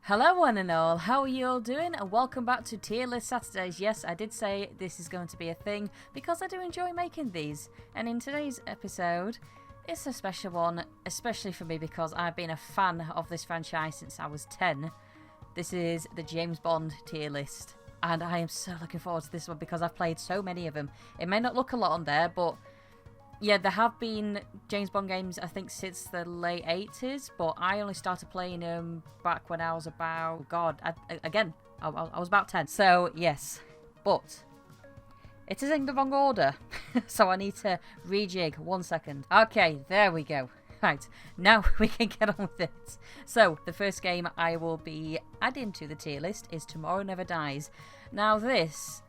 Hello one and all, how are you all doing? And welcome back to Tier List Saturdays. Yes, I did say this is going to be a thing because I do enjoy making these. And in today's episode, it's a special one, especially for me because I've been a fan of this franchise since I was 10. This is the James Bond tier list. And I am so looking forward to this one because I've played so many of them. It may not look a lot on there, but yeah, there have been James Bond games, I think, since the late 80s, but I only started playing them back when I was about, I was about 10. So, yes, but it is in the wrong order, so I need to rejig. 1 second. Okay, there we go. Right, now we can get on with it. So, the first game I will be adding to the tier list is Tomorrow Never Dies. Now, this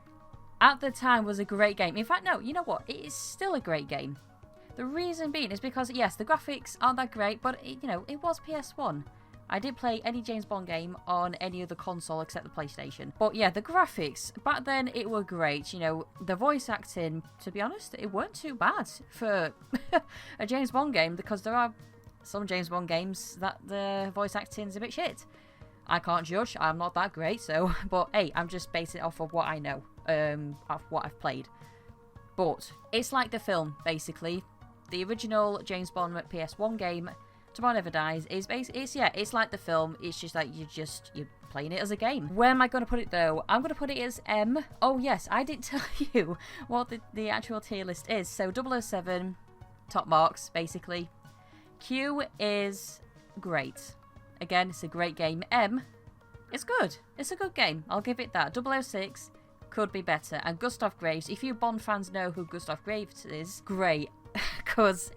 at the time was a great game. In fact, no, you know what? It is still a great game. The reason being is because, yes, the graphics aren't that great, but, it was PS1. I didn't play any James Bond game on any other console except the PlayStation. But yeah, the graphics, back then it were great. The voice acting, to be honest, it weren't too bad for a James Bond game because there are some James Bond games that the voice acting's a bit shit. I can't judge, I'm not that great, so, but hey, I'm just basing it off of what I know. Of what I've played. But it's like the film, basically. The original James Bond PS1 game, Tomorrow Never Dies, it's like the film. It's just like you're playing it as a game. Where am I going to put it though? I'm going to put it as M. Oh yes, I didn't tell you what the actual tier list is. So 007, top marks, basically. Q is great. Again, it's a great game. M, it's good. It's a good game. I'll give it that. 006 could be better. And Gustav Graves, if you Bond fans know who Gustav Graves is, great. Because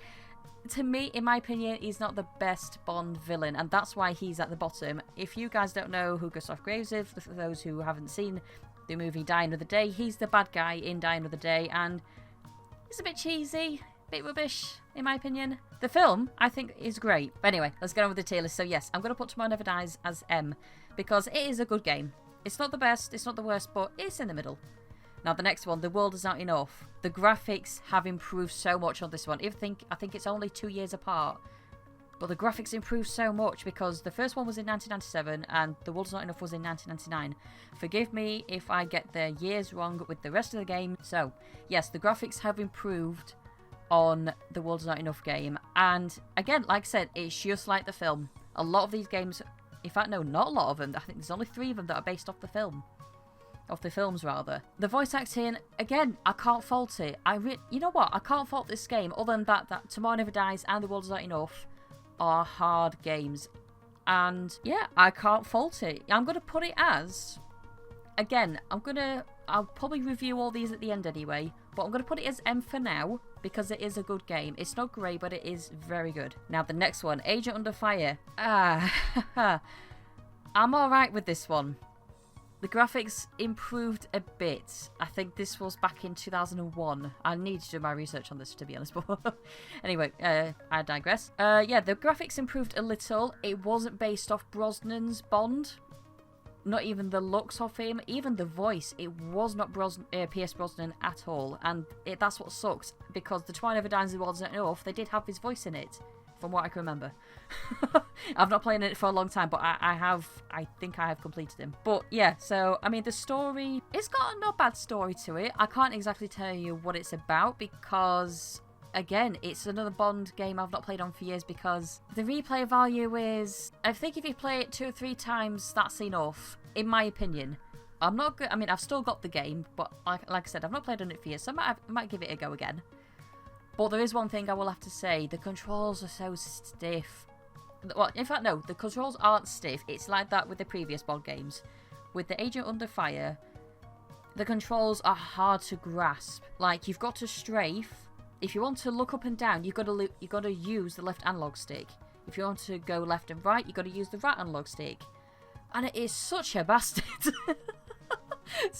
to me, in my opinion, he's not the best Bond villain, and that's why he's at the bottom. If you guys don't know who Gustav Graves is, for those who haven't seen the movie Die Another Day, he's the bad guy in Die Another Day, and it's a bit cheesy, a bit rubbish, in my opinion. The film, I think, is great. But anyway, let's get on with the tier list. So yes, I'm going to put Tomorrow Never Dies as M, because it is a good game. It's not the best, it's not the worst, but it's in the middle. Now the next one, The World Is Not Enough. The graphics have improved so much on this one. I think it's only 2 years apart. But the graphics improved so much because the first one was in 1997 and The World Is Not Enough was in 1999. Forgive me if I get the years wrong with the rest of the game. So, yes, the graphics have improved on The World Is Not Enough game. And again, like I said, it's just like the film. A lot of these games, in fact, no, not a lot of them. I think there's only 3 of them that are based off the film. Of the films, rather. The voice acting, again, I can't fault it. You know what? I can't fault this game, other than that Tomorrow Never Dies and The World Is Not Enough are hard games. And, yeah, I can't fault it. I'm going to put it as... Again, I'll probably review all these at the end anyway, but I'm going to put it as M for now, because it is a good game. It's not great, but it is very good. Now, the next one, Agent Under Fire. I'm alright with this one. The graphics improved a bit. I think this was back in 2001. I need to do my research on this, to be honest. But anyway, I digress. Yeah, the graphics improved a little. It wasn't based off Brosnan's Bond. Not even the looks of him. Even the voice. It was not Pierce Brosnan at all. And that's what sucks. Because the Tomorrow Never Dies and The World Is Not Enough, they did have his voice in it. From what I can remember. I've not played it for a long time, but I think I have completed him. But yeah, so, I mean, the story, it's got a not bad story to it. I can't exactly tell you what it's about because, again, it's another Bond game I've not played on for years because the replay value is, I think if you play it 2 or 3 times, that's enough, in my opinion. I'm not good, I mean, I've still got the game, but like I said, I've not played on it for years, so I might give it a go again. But there is one thing I will have to say. The controls are so stiff. Well, in fact, no. The controls aren't stiff. It's like that with the previous Bond games. With the Agent Under Fire, the controls are hard to grasp. Like, you've got to strafe. If you want to look up and down, you've got to use the left analog stick. If you want to go left and right, you've got to use the right analog stick. And it is such a bastard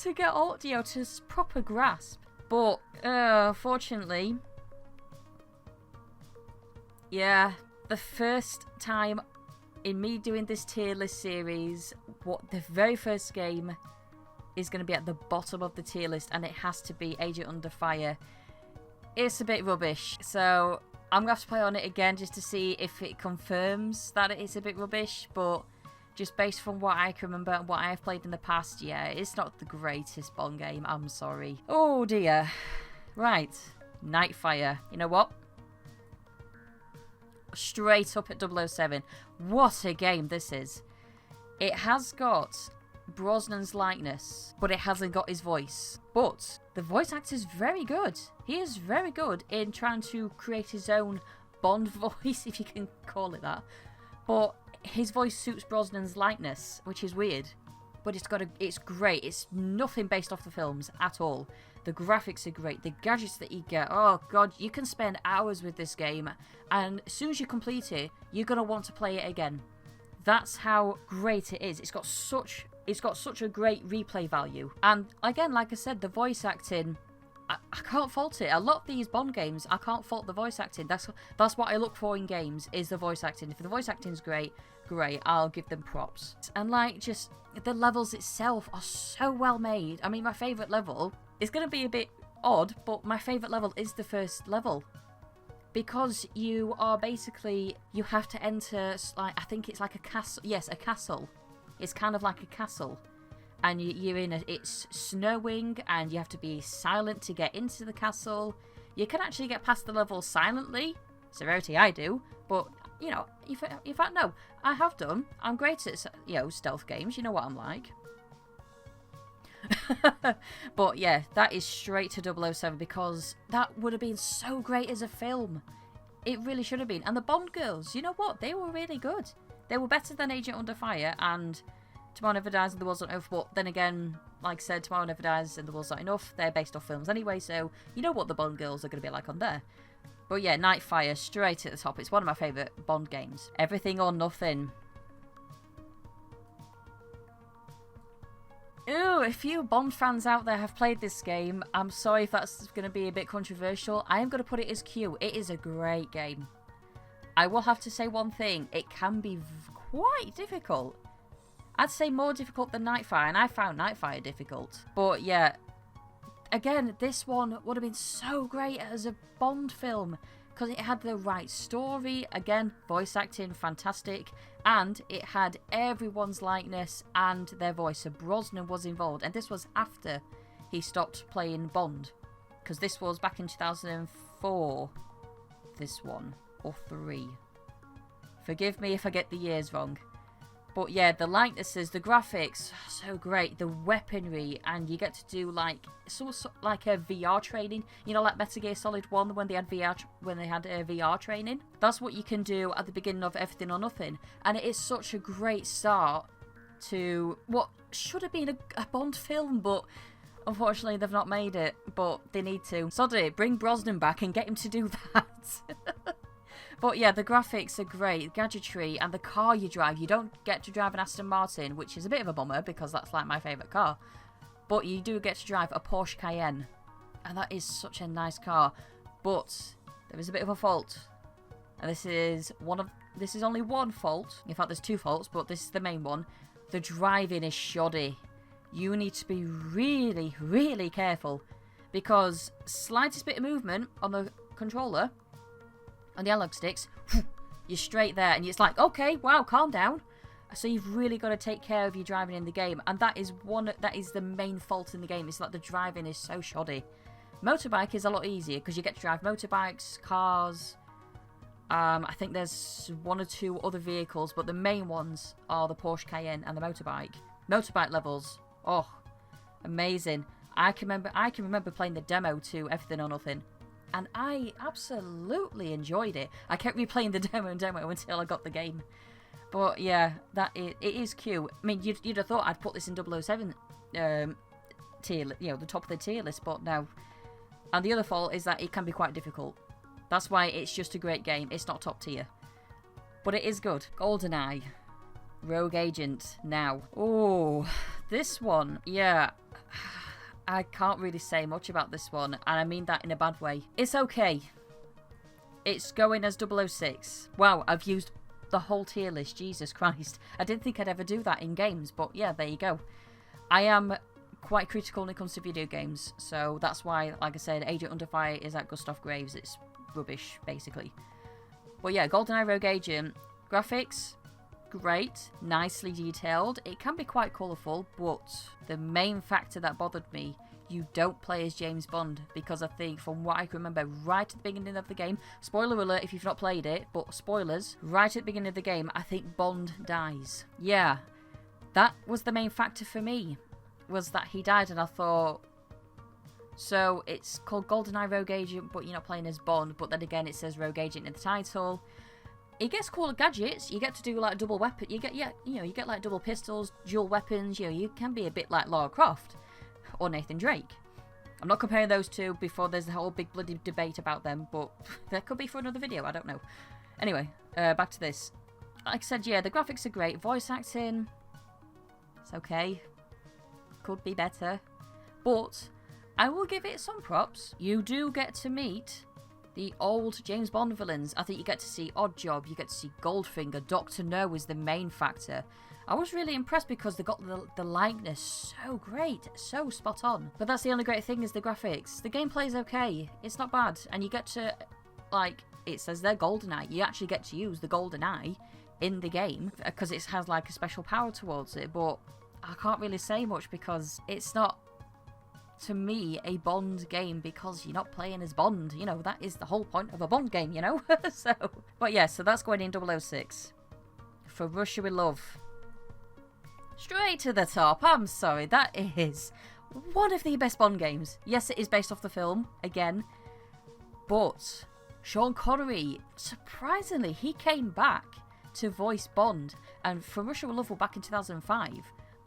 to get audio to proper grasp. But, fortunately... Yeah, the first time in me doing this tier list series, the very first game is going to be at the bottom of the tier list, and it has to be Agent Under Fire. It's a bit rubbish, so I'm going to have to play on it again just to see if it confirms that it is a bit rubbish, but just based from what I can remember and what I've played in the past, yeah, it's not the greatest Bond game. I'm sorry. Oh dear. Right. Nightfire. You know what? Straight up at 007. What a game this is. It has got Brosnan's likeness, but it hasn't got his voice. But the voice actor is very good. He is very good in trying to create his own Bond voice, if you can call it that. But his voice suits Brosnan's likeness, which is weird. But it's great. It's nothing based off the films at all. The graphics are great. The gadgets that you get, oh god, you can spend hours with this game, and as soon as you complete it, you're gonna want to play it again. That's how great it is. It's got such a great replay value. And again, like I said, the voice acting, I can't fault it. A lot of these Bond games, I can't fault the voice acting. That's what I look for in games, is the voice acting. If the voice acting's great, I'll give them props. And like, just the levels itself are so well made. I mean, my favourite level is going to be a bit odd, but my favourite level is the first level. Because you have to enter, like, I think it's like a castle. Yes, a castle. It's kind of like a castle. And it's snowing, and you have to be silent to get into the castle. You can actually get past the level silently. Severity, I do. But, you know, in fact, no, I have done. I'm great at, stealth games. You know what I'm like. But yeah, that is straight to 007, because that would have been so great as a film. It really should have been. And the Bond girls, you know what? They were really good. They were better than Agent Under Fire and Tomorrow Never Dies and The World's Not Enough. But then again, like I said, Tomorrow Never Dies and The World's Not Enough, they're based off films anyway, so you know what the Bond girls are going to be like on there. But yeah, Nightfire, straight at the top. It's one of my favourite Bond games. Everything or Nothing. Ooh, a few Bond fans out there have played this game. I'm sorry if that's going to be a bit controversial. I am going to put it as Q. It is a great game. I will have to say one thing. It can be quite difficult. I'd say more difficult than Nightfire, and I found Nightfire difficult. But yeah, again, this one would have been so great as a Bond film, because it had the right story, again, voice acting, fantastic, and it had everyone's likeness and their voice. So Brosnan was involved, and this was after he stopped playing Bond, because this was back in 2004, this one, or 3. Forgive me if I get the years wrong. But yeah, the likenesses, the graphics, so great. The weaponry, and you get to do like like a VR training. You know, like Metal Gear Solid 1 when they had VR training. That's what you can do at the beginning of Everything or Nothing, and it is such a great start to what should have been a Bond film, but unfortunately they've not made it. But they need to. Sod it, bring Brosnan back and get him to do that. But yeah, the graphics are great, gadgetry, and the car you drive. You don't get to drive an Aston Martin, which is a bit of a bummer because that's like my favourite car. But you do get to drive a Porsche Cayenne, and that is such a nice car. But there is a bit of a fault, and this is only one fault. In fact, there's 2 faults, but this is the main one. The driving is shoddy. You need to be really, really careful, because slightest bit of movement on the controller, on the analog sticks, you're straight there, and it's like, okay, wow, calm down. So you've really got to take care of your driving in the game, and that is the main fault in the game. It's like the driving is so shoddy. Motorbike is a lot easier because you get to drive motorbikes, cars. I think there's 1 or 2 other vehicles, but the main ones are the Porsche Cayenne and the motorbike. Motorbike levels, oh, amazing. I can remember playing the demo to Everything or Nothing, and I absolutely enjoyed it. I kept replaying the demo until I got the game. But yeah, it is cute. I mean, you'd have thought I'd put this in 007 tier, the top of the tier list, but no. And the other fault is that it can be quite difficult. That's why it's just a great game. It's not top tier, but it is good. GoldenEye, Rogue Agent. Now, oh, this one, yeah. I can't really say much about this one, and I mean that in a bad way. It's okay. It's going as 006. Wow, I've used the whole tier list. Jesus Christ. I didn't think I'd ever do that in games, but yeah, there you go. I am quite critical when it comes to video games, so that's why, like I said, Agent Under Fire is at Gustav Graves. It's rubbish, basically. But yeah, GoldenEye Rogue Agent. Graphics, great, nicely detailed. It can be quite colourful, but the main factor that bothered me, you don't play as James Bond, because I think from what I can remember right at the beginning of the game, spoiler alert if you've not played it, but spoilers, right at the beginning of the game, I think Bond dies. Yeah, that was the main factor for me, was that he died, and I thought, so it's called GoldenEye Rogue Agent, but you're not playing as Bond, but then again it says Rogue Agent in the title. It gets cooler gadgets. You get to do like double weapon. You get you get like double pistols, dual weapons. You can be a bit like Lara Croft or Nathan Drake. I'm not comparing those two before there's the whole big bloody debate about them, but that could be for another video. I don't know. Anyway, back to this. Like I said, yeah, the graphics are great. Voice acting, it's okay. Could be better, but I will give it some props. You do get to meet the old James Bond villains. I think you get to see Oddjob, you get to see Goldfinger, Dr. No is the main factor. I was really impressed because they got the likeness so great, so spot on. But that's the only great thing is the graphics. The gameplay is okay, it's not bad. And you get to, like, it says they're GoldenEye. You actually get to use the GoldenEye in the game because it has like a special power towards it. But I can't really say much because it's not, to me, a Bond game, because you're not playing as Bond. You know, that is the whole point of a Bond game, you know? But yeah, so that's going in 006. For Russia with Love. Straight to the top. I'm sorry, that is one of the best Bond games. Yes, it is based off the film, again. But Sean Connery, surprisingly, he came back to voice Bond. And For Russia with Love was back in 2005.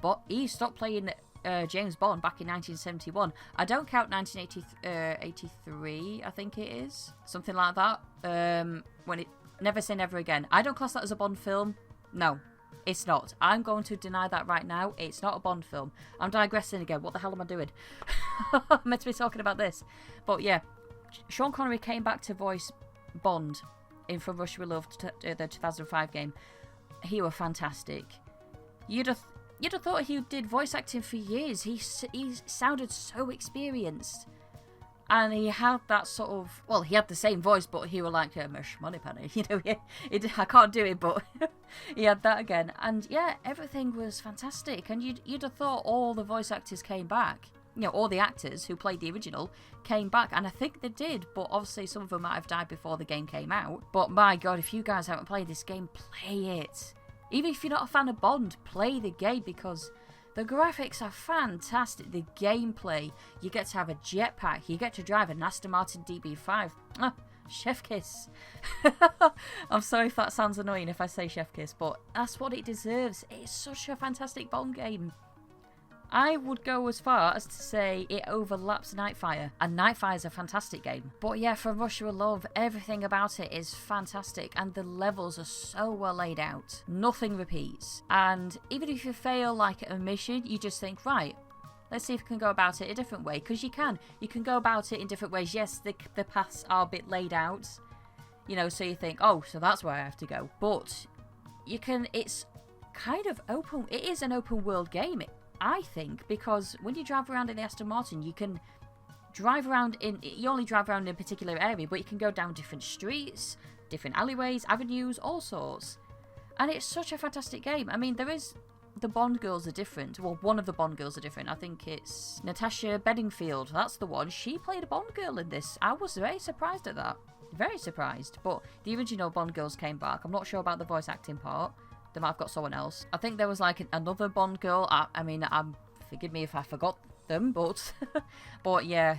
But he stopped playing James Bond back in 1971. I don't count 1983, I think it is. Something like that. When it Never Say Never Again. I don't class that as a Bond film. No, it's not. I'm going to deny that right now. It's not a Bond film. I'm digressing again. What the hell am I doing? I'm meant to be talking about this. But yeah, Sean Connery came back to voice Bond in From Russia with Love, the 2005 game. He was fantastic. You'd have thought he did voice acting for years. He sounded so experienced. And he had that sort of, well, he had the same voice, but he was like, Mish Moneypenny. You know, I can't do it, but he had that again. And yeah, everything was fantastic. And you'd have thought all the voice actors came back. You know, all the actors who played the original came back. And I think they did, but obviously some of them might have died before the game came out. But my God, if you guys haven't played this game, play it. Even if you're not a fan of Bond, play the game because the graphics are fantastic. The gameplay, you get to have a jetpack, you get to drive an Aston Martin DB5. Chef kiss. I'm sorry if that sounds annoying if I say chef kiss, but that's what it deserves. It's such a fantastic Bond game. I would go as far as to say it overlaps Nightfire, and Nightfire is a fantastic game. But yeah, for Russia with Love, everything about it is fantastic, and the levels are so well laid out. Nothing repeats, and even if you fail like a mission, you just think, right, let's see if we can go about it a different way, because you can go about it in different ways. Yes, the paths are a bit laid out, you know, so you think, oh, so that's where I have to go, but you can, it's kind of open, it is an open world game, I think, because when you drive around in the Aston Martin, you can drive around you only drive around in a particular area, but you can go down different streets, different alleyways, avenues, all sorts. And it's such a fantastic game. I mean, the Bond girls are different. Well, one of the Bond girls are different. I think it's Natasha Bedingfield. That's the one. She played a Bond girl in this. I was very surprised at that. Very surprised. But the original Bond girls came back. I'm not sure about the voice acting part. They might have got someone else. I think there was like another Bond girl. I mean, forgive me if I forgot them, but but yeah,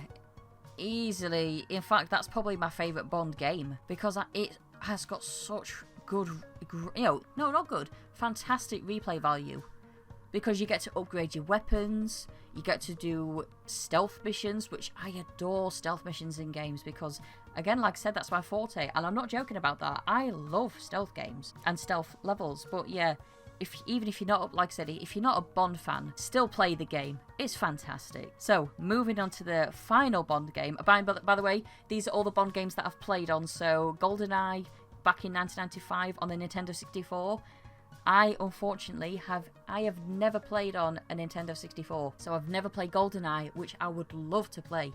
easily. In fact, that's probably my favourite Bond game because it has got such good, you know, no, not good, fantastic replay value. Because you get to upgrade your weapons, you get to do stealth missions, which I adore stealth missions in games because, again, like I said, that's my forte, and I'm not joking about that. I love stealth games and stealth levels, but yeah, even if you're not, like I said, if you're not a Bond fan, still play the game. It's fantastic. So, moving on to the final Bond game. By the way, these are all the Bond games that I've played on, so GoldenEye back in 1995 on the Nintendo 64. I unfortunately have never played on a Nintendo 64, so I've never played GoldenEye, which I would love to play.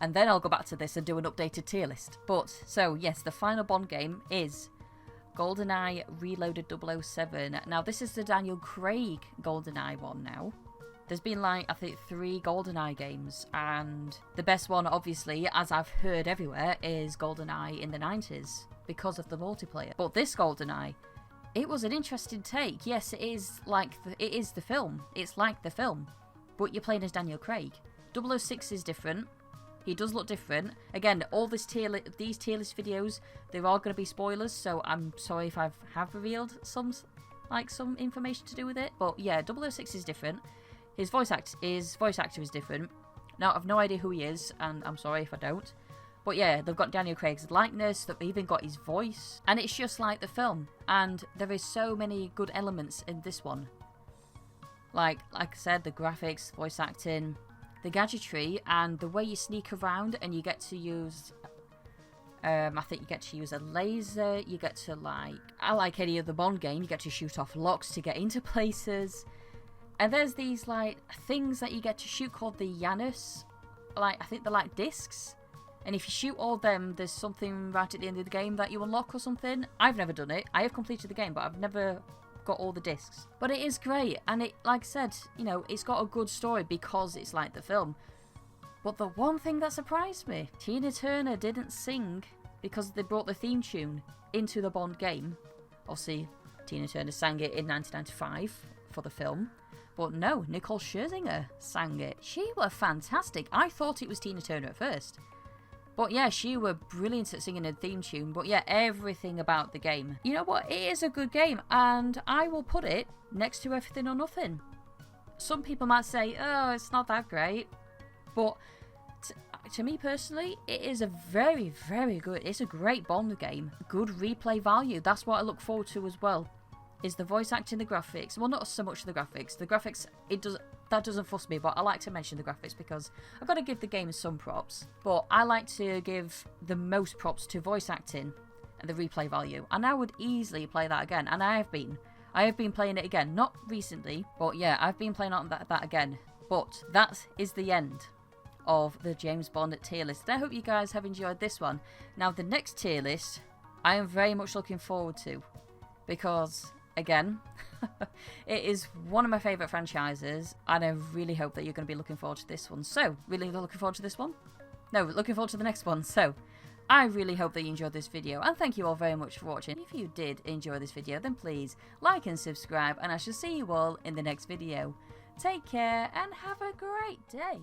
And then I'll go back to this and do an updated tier list. But, so yes, the final Bond game is GoldenEye Reloaded 007. Now, this is the Daniel Craig GoldenEye one now. There's been, like, I think 3 GoldenEye games, and the best one, obviously, as I've heard everywhere, is GoldenEye in the 90s, because of the multiplayer. But this GoldenEye, it was an interesting take. Yes, it is like it is the film. It's like the film, but you're playing as Daniel Craig. 006 is different. He does look different. Again, all these tier list videos, they're all going to be spoilers, so I'm sorry if I have revealed some information to do with it. But yeah, 006 is different. His voice actor is different. Now, I've no idea who he is, and I'm sorry if I don't. But yeah, they've got Daniel Craig's likeness, they've even got his voice, and it's just like the film. And there is so many good elements in this one. Like I said, the graphics, voice acting, the gadgetry, and the way you sneak around and you get to use... I think you get to use a laser, you get to, like any other Bond game, you get to shoot off locks to get into places. And there's these, like, things that you get to shoot called the Janus. Like, I think they're like discs. And if you shoot all of them, there's something right at the end of the game that you unlock or something. I've never done it. I have completed the game, but I've never got all the discs. But it is great. And it, like I said, you know, it's got a good story because it's like the film. But the one thing that surprised me, Tina Turner didn't sing because they brought the theme tune into the Bond game. Obviously, Tina Turner sang it in 1995 for the film. But no, Nicole Scherzinger sang it. She were fantastic. I thought it was Tina Turner at first. But yeah, she were brilliant at singing a theme tune. But yeah, everything about the game. You know what? It is a good game. And I will put it next to Everything or Nothing. Some people might say, oh, it's not that great. But to me personally, it is a very, very good... It's a great Bond game. Good replay value. That's what I look forward to as well. Is the voice acting, the graphics. Well, not so much the graphics. The graphics, that doesn't fuss me, but I like to mention the graphics because I've got to give the game some props. But I like to give the most props to voice acting and the replay value. And I would easily play that again, and I have been. I have been playing it again, not recently, but yeah, I've been playing on that again. But that is the end of the James Bond tier list. And I hope you guys have enjoyed this one. Now, the next tier list, I am very much looking forward to because... Again, it is one of my favourite franchises, and I really hope that you're going to be looking forward to this one. So, really looking forward to this one? No, looking forward to the next one. So, I really hope that you enjoyed this video, and thank you all very much for watching. If you did enjoy this video, then please like and subscribe, and I shall see you all in the next video. Take care, and have a great day.